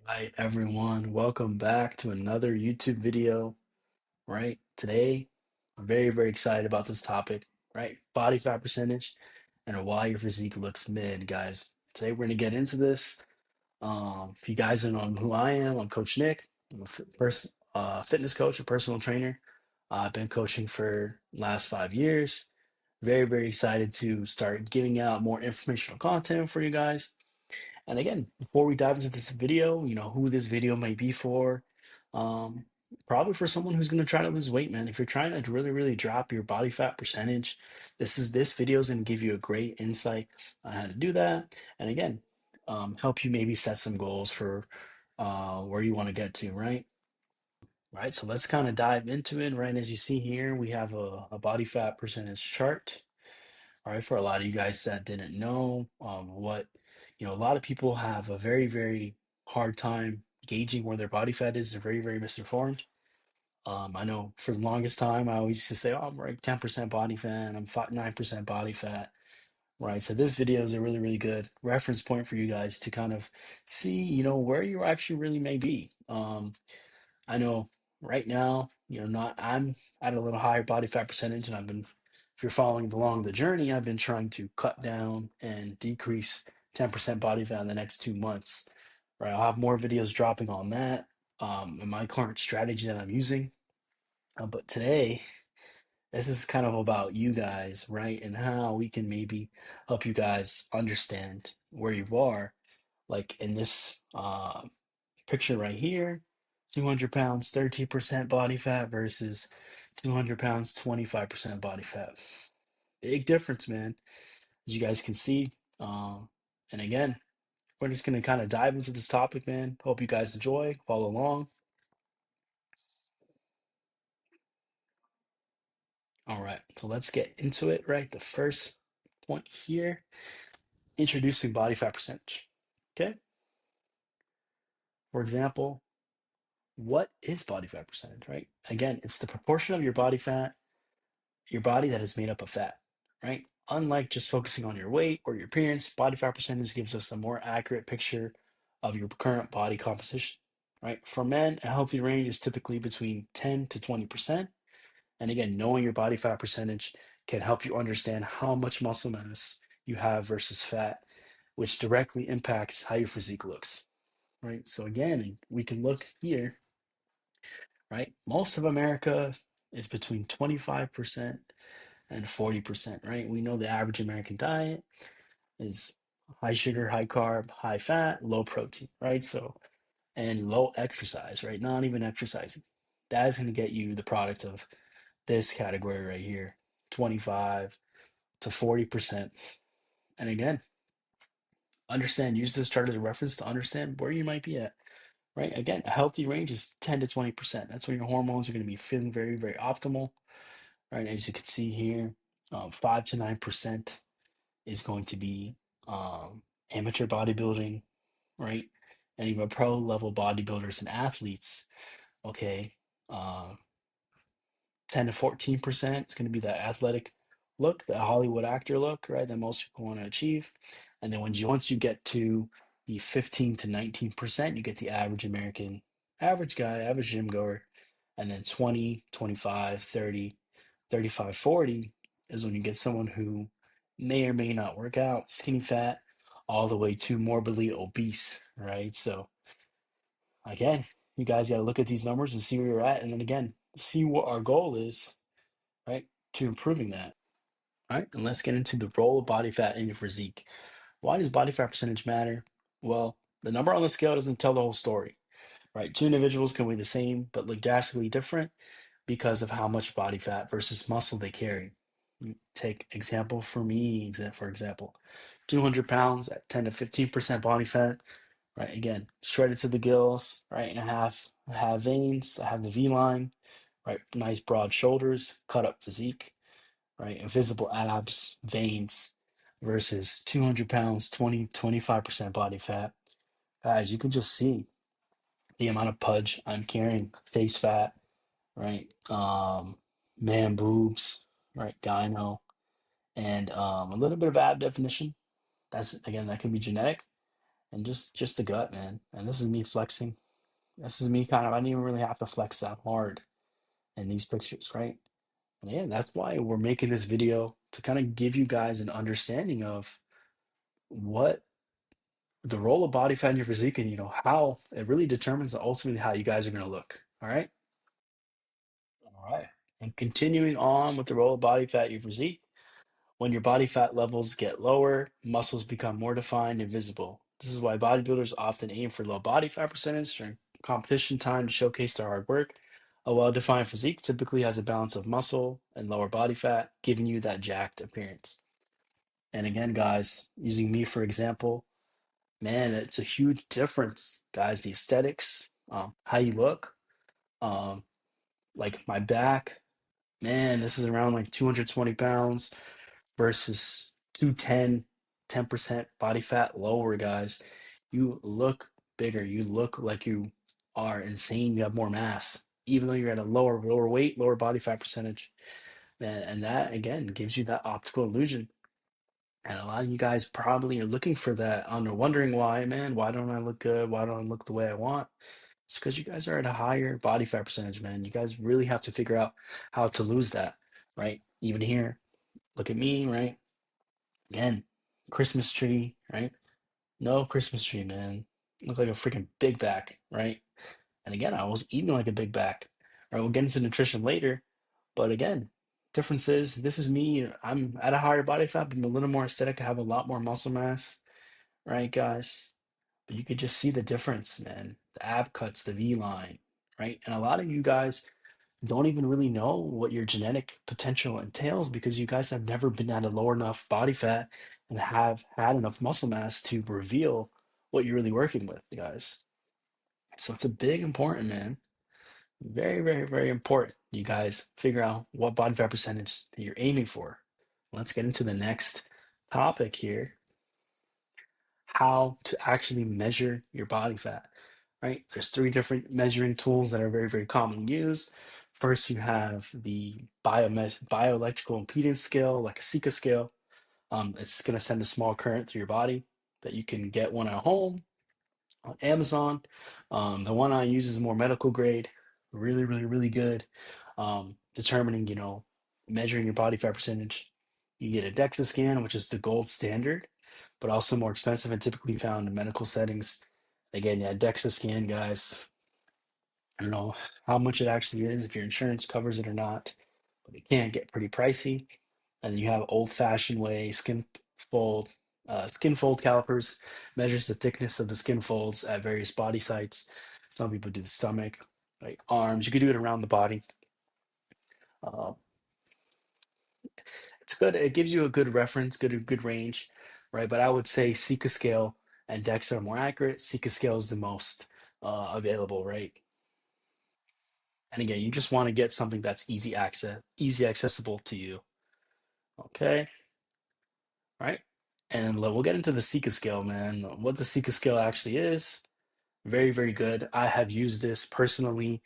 Hi everyone, welcome back to another YouTube video. Right today, I'm very excited about this topic. Right, body fat percentage and why your physique looks mid, guys. Today we're gonna get into this. If you guys don't know who I am, I'm Coach Nick. I'm a fitness coach, a personal trainer. I've been coaching for the last 5 years. Very excited to start giving out more informational content for you guys. And again, before we dive into this video, who this video might be for, um, probably for someone who's going to try to lose weight, man. If you're trying to really drop your body fat percentage, this video is going to give you a great insight on how to do that. And again, help you maybe set some goals for where you want to get to, right? Right. So let's kind of dive into it. Right. As you see here, we have a body fat percentage chart. All right, for a lot of you guys that didn't know, a lot of people have a very hard time gauging where their body fat is. They're very misinformed. I know for the longest time, I always used to say, oh, I'm like 10% body fat, I'm 9% body fat, right? So this video is a really good reference point for you guys to kind of see, where you actually really may be. I know right now, not I'm at a little higher body fat percentage, and if you're following along the journey, I've been trying to cut down and decrease 10% body fat in the next 2 months. Right, I'll have more videos dropping on that, and my current strategy that I'm using. But today, this is kind of about you guys, right, and how we can maybe help you guys understand where you are, like in this picture right here, 200 pounds, 13% body fat versus 200 pounds, 25% body fat. Big difference, man, as you guys can see. And again, we're just going to kind of dive into this topic, man. Hope you guys enjoy, follow along. All right, so let's get into it, right? The first point here, introducing body fat percentage. Okay, for example, what is body fat percentage, right? Again, it's the proportion of your body that is made up of fat, right? Unlike just focusing on your weight or your appearance, body fat percentage gives us a more accurate picture of your current body composition, right? For men, a healthy range is typically between 10 to 20%. And again, knowing your body fat percentage can help you understand how much muscle mass you have versus fat, which directly impacts how your physique looks, right? So again, we can look here, right? Most of America is between 25% and 40%, right? We know the average American diet is high sugar, high carb, high fat, low protein, right? So, and low exercise, right? Not even exercising. That is going to get you the product of this category right here, 25 to 40%. And again, use this chart as a reference to understand where you might be at, right? Again, a healthy range is 10 to 20%. That's when your hormones are going to be feeling very optimal, right? As you can see here, 5 to 9% is going to be amateur bodybuilding, right? And even pro level bodybuilders and athletes, okay, uh, 10 to 14% is going to be that athletic look, the Hollywood actor look, right? That most people want to achieve. And then once you get to the 15 to 19%, you get the average American, average guy, average gym goer. And then 20, 25, 30, 35, 40 is when you get someone who may or may not work out, skinny fat, all the way to morbidly obese, right? So again, you guys got to look at these numbers and see where you're at. And then again, see what our goal is, right, to improving that. All right, and let's get into the role of body fat in your physique. Why does body fat percentage matter? Well, the number on the scale doesn't tell the whole story, right? Two individuals can weigh the same but look drastically different because of how much body fat versus muscle they carry. Take example for me, for example, 200 pounds at 10 to 15% body fat, right? Again, shredded to the gills, right? And I have veins, I have the V line, right? Nice broad shoulders, cut up physique, right? Invisible abs, veins versus 200 pounds, 25% body fat. Guys, you can just see the amount of pudge I'm carrying, face fat, right? Man boobs, right? Gyno, and a little bit of ab definition. That can be genetic. and just the gut, man. And this is me flexing. This is me kind of, I didn't even really have to flex that hard in these pictures, right? And yeah, that's why we're making this video to kind of give you guys an understanding of what the role of body fat in your physique and how it really determines ultimately how you guys are going to look. All right. All right. And continuing on with the role of body fat in your physique, when your body fat levels get lower, muscles become more defined and visible. This is why bodybuilders often aim for low body fat percentage during competition time to showcase their hard work. A well-defined physique typically has a balance of muscle and lower body fat, giving you that jacked appearance. And again, guys, using me for example, man, it's a huge difference, guys. The aesthetics, how you look, um, like my back, man, this is around like 220 pounds versus 210, 10% body fat lower, guys. You look bigger. You look like you are insane. You have more mass, even though you're at a lower weight, lower body fat percentage. And that again gives you that optical illusion. And a lot of you guys probably are looking for that and are wondering why, man, why don't I look good? Why don't I look the way I want? It's because you guys are at a higher body fat percentage, man. You guys really have to figure out how to lose that, right? Even here, look at me, right? Again, Christmas tree, right? No Christmas tree, man. Look like a freaking big back, right? And again, I was eating like a big back. All right, we'll get into nutrition later, but again, difference is this is me. I'm at a higher body fat, but I'm a little more aesthetic. I have a lot more muscle mass, right, guys? But you could just see the difference, man. The ab cuts, the V line, right? And a lot of you guys don't even really know what your genetic potential entails because you guys have never been at a low enough body fat and have had enough muscle mass to reveal what you're really working with, guys. So it's a big important, man. Very, very, very important. You guys figure out what body fat percentage that you're aiming for. Let's get into the next topic here, how to actually measure your body fat, right? There's three different measuring tools that are very, very commonly used. First, you have the bioelectrical impedance scale, like a Sika scale. It's going to send a small current through your body that you can get one at home on Amazon. The one I use is more medical grade, really, really, really good. Determining, measuring your body fat percentage. You get a DEXA scan, which is the gold standard, but also more expensive and typically found in medical settings. Again, yeah, DEXA scan, guys. I don't know how much it actually is, if your insurance covers it or not, but it can get pretty pricey. And you have old-fashioned way skin fold calipers, measures the thickness of the skin folds at various body sites. Some people do the stomach, like arms. You could do it around the body. Uh, it's good. It gives you a good reference, good range, right? But I would say Sika scale and DEXA are more accurate. Sika scale is the most available, right? And again, you just want to get something that's easy accessible to you. Okay, right? And we'll get into the Sika scale, man. What the Sika scale actually is. Very, very good. I have used this personally.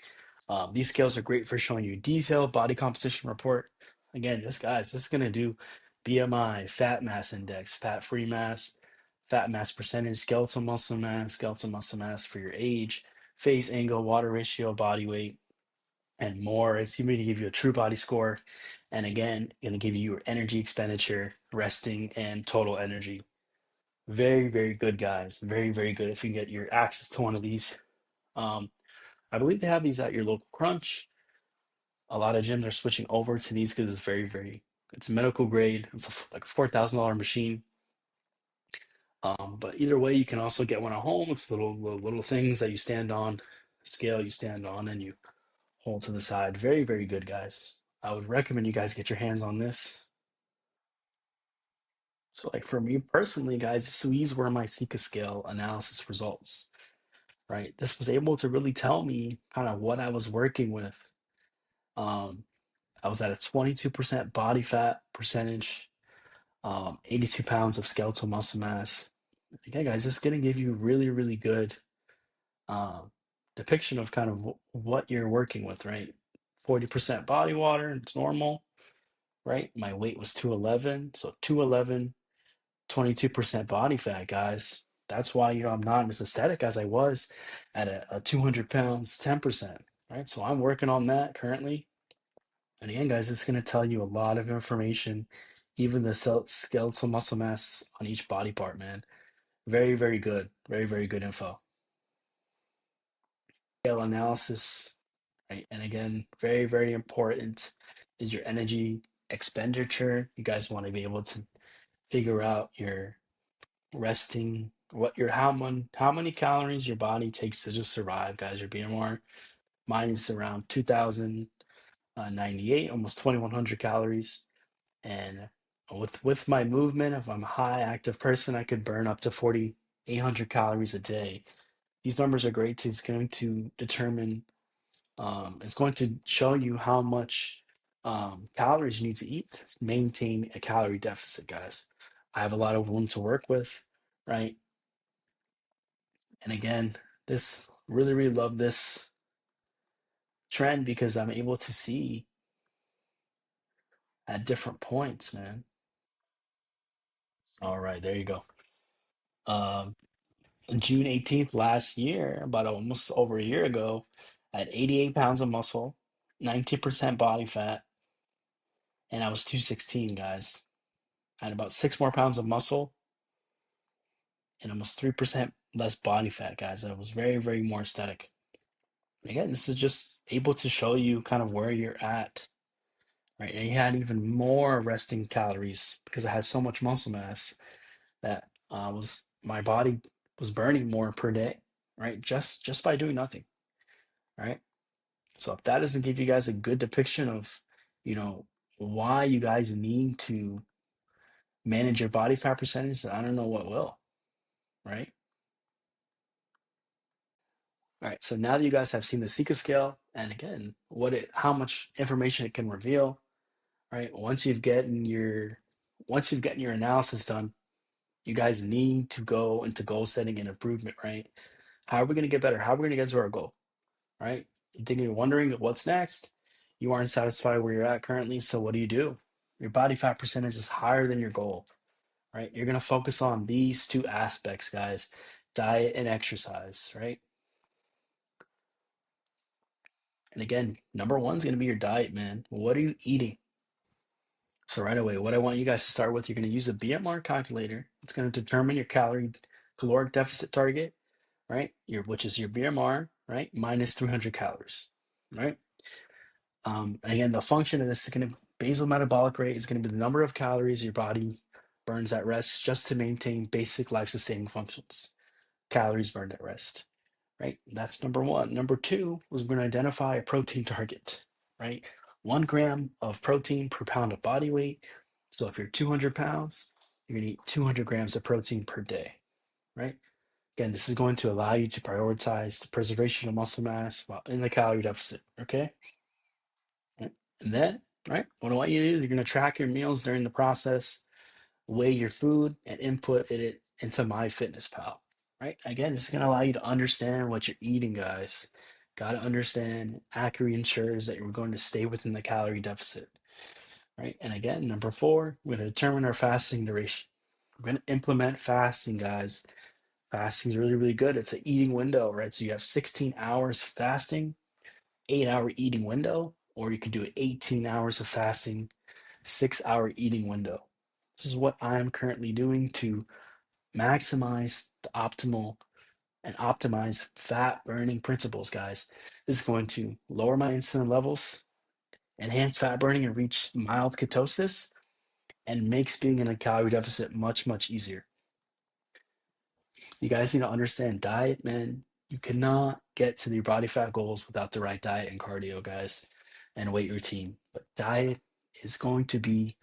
These scales are great for showing you detailed body composition report. Again, this is gonna do BMI, fat mass index, fat-free mass, fat mass percentage, skeletal muscle mass for your age, face angle, water ratio, body weight, and more. It's going to give you a true body score. And again, going to give you your energy expenditure, resting, and total energy. Very, very good, guys. Very, very good if you get your access to one of these. Um, I believe they have these at your local crunch. A lot of gyms are switching over to these because it's very, very, it's medical grade. It's like a $4,000 machine. But either way, you can also get one at home. It's little things that you stand on, scale you stand on, and you hold to the side. Very, very good, guys. I would recommend you guys get your hands on this. So, like for me personally, guys, these were my Sika scale analysis results, right? This was able to really tell me kind of what I was working with. Um, I was at a 22% body fat percentage, 82 pounds of skeletal muscle mass. Okay, guys, this is gonna give you really, really good um, depiction of kind of what you're working with, right? 40% body water, it's normal, right? My weight was 211, so 211, 22% body fat, guys. That's why, I'm not as aesthetic as I was at a 200 pounds, 10%, right? So I'm working on that currently. And again, guys, it's going to tell you a lot of information, even the skeletal muscle mass on each body part, man. Very, very good. Very, very good info. Scale analysis, right? And again, very, very important is your energy expenditure. You guys want to be able to figure out your resting, how many calories your body takes to just survive, guys. Your BMR, mine is around 2098, almost 2100 calories. And with my movement, if I'm a high active person, I could burn up to 4800 calories a day. These numbers are great. It's going to determine, it's going to show you how much calories you need to eat to maintain a calorie deficit, guys. I have a lot of room to work with, right? And again, this really, really love this trend because I'm able to see at different points, man. All right, there you go. Um, June 18th last year, about almost over a year ago, I had 88 pounds of muscle, 90% body fat, and I was 216, guys. I had about 6 more pounds of muscle and almost 3% less body fat, guys. I was very, very more aesthetic. Again, this is just able to show you kind of where you're at, right? And you had even more resting calories because I had so much muscle mass that was my body was burning more per day, right? Just by doing nothing, right? So if that doesn't give you guys a good depiction of, you know, why you guys need to manage your body fat percentage, then I don't know what will, right? All right. So now that you guys have seen the Sika scale, and again, how much information it can reveal, right? Once you've gotten your analysis done, you guys need to go into goal setting and improvement, right? How are we going to get better? How are we going to get to our goal, right? You're wondering what's next. You aren't satisfied where you're at currently, so what do? Your body fat percentage is higher than your goal, right? You're going to focus on these two aspects, guys: diet and exercise, right? And again, number one's going to be your diet, man. What are you eating? So right away, what I want you guys to start with, you're going to use a BMR calculator. It's going to determine your caloric deficit target, right? Which is your BMR, right? Minus 300 calories, right? Again, the function of this is going to basal metabolic rate is going to be the number of calories your body burns at rest just to maintain basic life sustaining functions. Calories burned at rest, right? That's number one. Number two was we're going to identify a protein target, right? 1 gram of protein per pound of body weight. So if you're 200 pounds, you're going to eat 200 grams of protein per day, right? Again, this is going to allow you to prioritize the preservation of muscle mass while in the calorie deficit, okay? Right. And then, right, what I want you to do, you're going to track your meals during the process, weigh your food, and input it into MyFitnessPal, right? Again, this is going to allow you to understand what you're eating, guys. Got to understand accurate ensures that you're going to stay within the calorie deficit, right? And again, number four, we're going to determine our fasting duration. We're going to implement fasting, guys. Fasting is really, really good. It's an eating window, right? So you have 16 hours fasting, 8 hour eating window, or you could do 18 hours of fasting, 6 hour eating window. This is what I'm currently doing to maximize the optimal and optimize fat burning principles, guys. This is going to lower my insulin levels, enhance fat burning, and reach mild ketosis, and makes being in a calorie deficit much, much easier. You guys need to understand diet, man. You cannot get to your body fat goals without the right diet and cardio, guys, and weight routine. But diet is going to be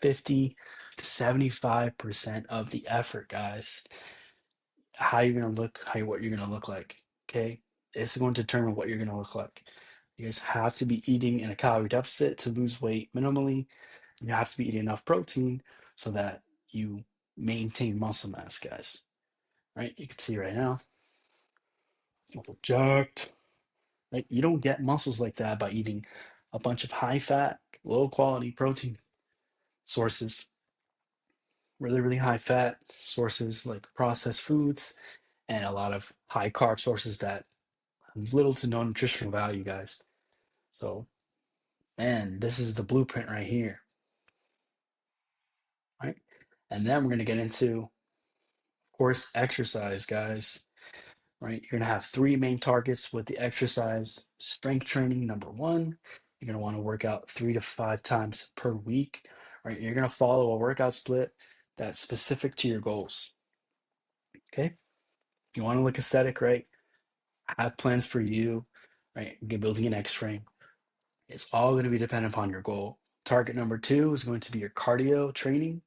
50 to 75% of the effort, guys. How you're gonna look, what you're gonna look like. Okay. It's going to determine what you're gonna look like. You guys have to be eating in a calorie deficit to lose weight minimally. You have to be eating enough protein so that you maintain muscle mass, guys. Right? You can see right now, jacked. Right? You don't get muscles like that by eating a bunch of high fat, low quality protein sources. really, really high fat sources like processed foods and a lot of high carb sources that have little to no nutritional value, guys. So, man, this is the blueprint right here, right? And then we're going to get into, of course, exercise, guys, right? You're going to have three main targets with the exercise. Strength training, number one. You're going to want to work out 3 to 5 times per week, right? You're going to follow a workout split that's specific to your goals, okay? If you want to look aesthetic, right? Have plans for you, right? Get building an X frame. It's all going to be dependent upon your goal. Target number two is going to be your cardio training,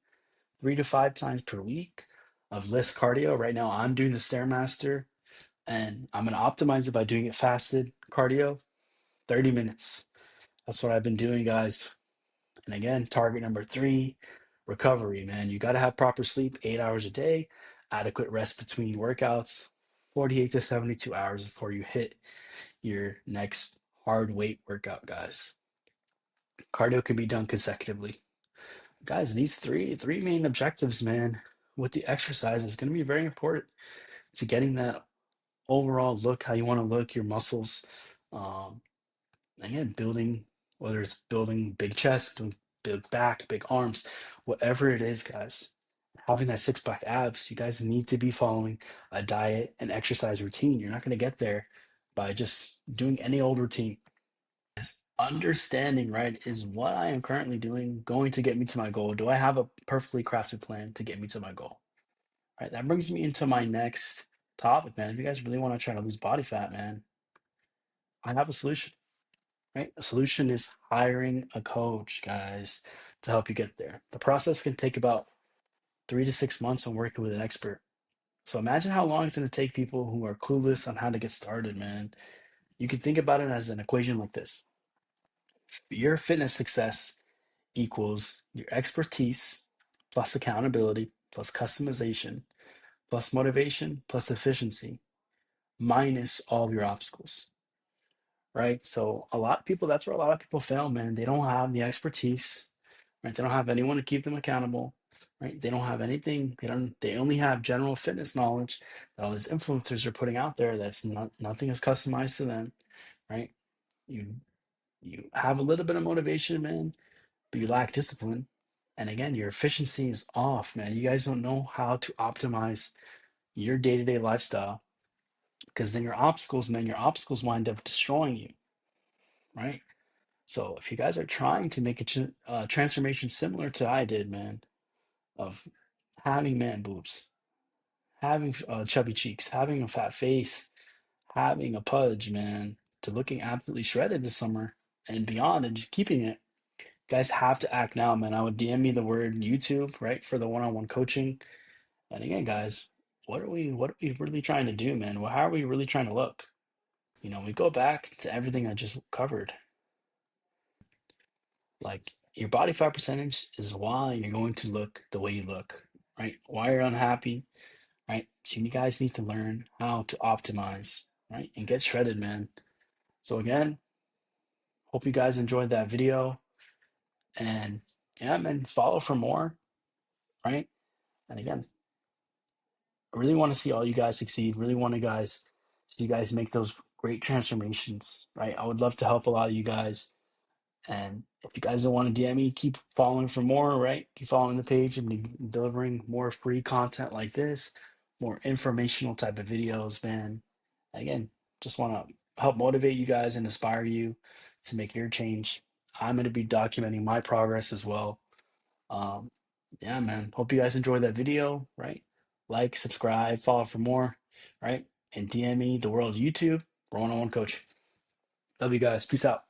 3 to 5 times per week of less cardio. Right now, I'm doing the Stairmaster, and I'm going to optimize it by doing it fasted cardio, 30 minutes. That's what I've been doing, guys. And again, target number three, recovery, man. You got to have proper sleep, 8 hours a day, adequate rest between workouts, 48 to 72 hours before you hit your next hard weight workout, guys. Cardio can be done consecutively. Guys, these three main objectives, man, with the exercise is going to be very important to getting that overall look, how you want to look, your muscles. Um, Again, building, whether it's building big chest, big back, big arms, whatever it is, guys. Having that six pack abs, you guys need to be following a diet and exercise routine. You're not going to get there by just doing any old routine. This understanding, right, is what I am currently doing going to get me to my goal? Do I have a perfectly crafted plan to get me to my goal? Right, that brings me into my next topic, man. If you guys really want to try to lose body fat, man, I have a solution, right? A solution is hiring a coach, guys, to help you get there. The process can take about 3 to 6 months when working with an expert. So imagine how long it's going to take people who are clueless on how to get started, man. You can think about it as an equation like this. Your fitness success equals your expertise plus accountability plus customization plus motivation plus efficiency minus all of your obstacles, right? So a lot of people, that's where a lot of people fail, man. They don't have the expertise, right? They don't have anyone to keep them accountable, right? They don't have anything. They only have general fitness knowledge that all these influencers are putting out there. That's not, nothing is customized to them, right? You you have a little bit of motivation, man, but you lack discipline. And again, your efficiency is off, man. You guys don't know how to optimize your day-to-day lifestyle because then your obstacles, man, your obstacles wind up destroying you, right? So if you guys are trying to make a transformation similar to I did, man, of having man boobs, having chubby cheeks, having a fat face, having a pudge, man, to looking absolutely shredded this summer and beyond and just keeping it, guys have to act now, man. I would DM me the word YouTube, right, for the one-on-one coaching. And again, guys, what are we really trying to do, man? Well, how are we really trying to look? We go back to everything I just covered. Like your body fat percentage is why you're going to look the way you look, right? Why you're unhappy, right? So you guys need to learn how to optimize, right? And get shredded, man. So again, hope you guys enjoyed that video. And yeah, man, follow for more, right? And again, I really want to see all you guys succeed. Really want to guys see you guys make those great transformations, right? I would love to help a lot of you guys. And if you guys don't want to DM me, keep following for more, right? Keep following the page and be delivering more free content like this, more informational type of videos, man. Again, just want to help motivate you guys and inspire you to make your change. I'm going to be documenting my progress as well. Um, yeah, man. Hope you guys enjoyed that video, right? Like, subscribe, follow for more, right? And DM me the world YouTube for one-on-one coaching. Love you guys. Peace out.